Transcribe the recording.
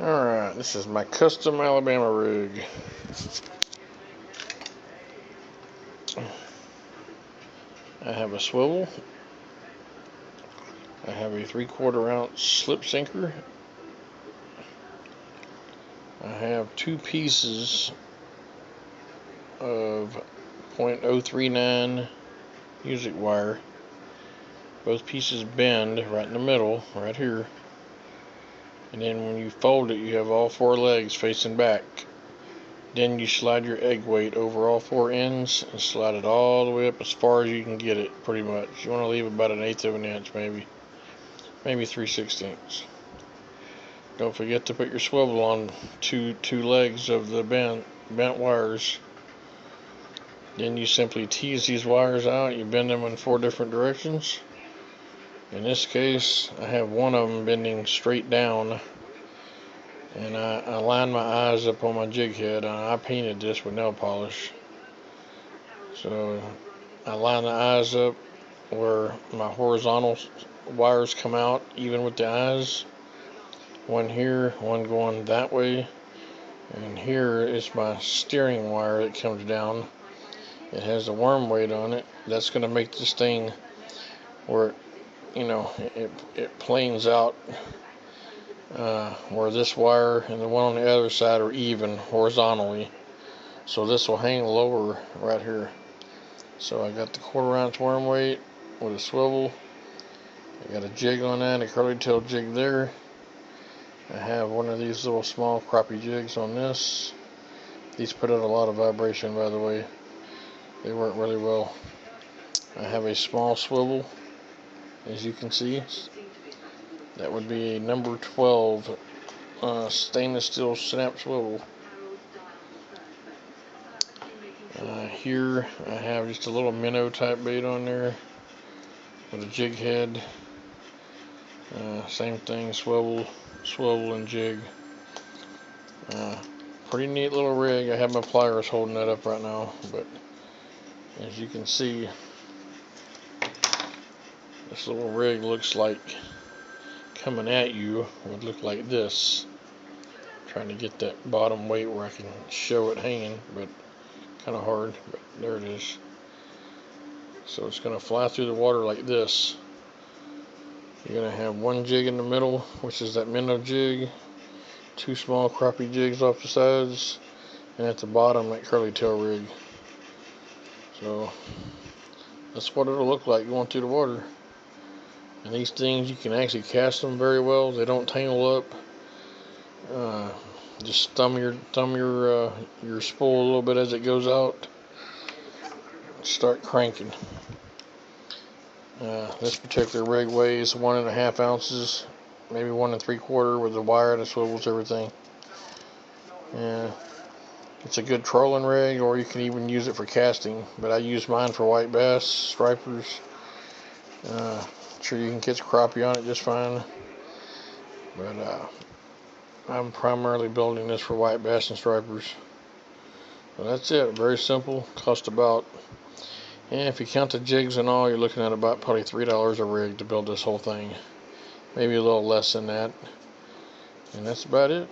Alright, this is my custom Alabama rig. I have a swivel. I have a 3/4 ounce slip sinker. I have 2 pieces of .039 music wire. Both pieces bend right in the middle, right here. And then when you fold it, you have all 4 legs facing back. Then you slide your egg weight over all 4 ends and slide it all the way up as far as you can get it, pretty much. You want to leave about 1/8 of an inch, maybe 3/16. Don't forget to put your swivel on two legs of the bent wires. Then you simply tease these wires out. You bend them in 4 different directions. In this case, I have one of them bending straight down, and I line my eyes up on my jig head. I painted this with nail polish, so I line the eyes up where my horizontal wires come out even with the eyes. One here, one going that way, and here is my steering wire that comes down. It has a worm weight on it. That's going to make this thing where it planes out where this wire and the one on the other side are even horizontally. So this will hang lower right here. So I got the 1/4 ounce worm weight with a swivel. I got a jig on that, a curly tail jig there. I have one of these little small crappie jigs on this. These put out a lot of vibration, by the way. They work really well. I have a small swivel, as you can see. That would be a number 12 stainless steel snap swivel. Here I have just a little minnow type bait on there with a jig head. Same thing, swivel and jig. Pretty neat little rig. I have my pliers holding that up right now, but as you can see, this little rig looks like coming at you would look like this. Trying to get that bottom weight where I can show it hanging, but kind of hard, but there it is. So it's going to fly through the water like this. You're going to have one jig in the middle, which is that minnow jig, 2 small crappie jigs off the sides, and at the bottom that curly tail rig. So that's what it'll look like going through the water. And these things, you can actually cast them very well. They don't tangle up. Just thumb your spool a little bit as it goes out. Start cranking. This particular rig weighs 1.5 ounces, maybe 1 3/4 with the wire that swivels everything. It's a good trolling rig, or you can even use it for casting. But I use mine for white bass, stripers. Sure, you can catch crappie on it just fine. But I'm primarily building this for white bass and stripers. So that's it. Very simple. Cost about, if you count the jigs and all, you're looking at about probably $3 a rig to build this whole thing. Maybe a little less than that. And that's about it.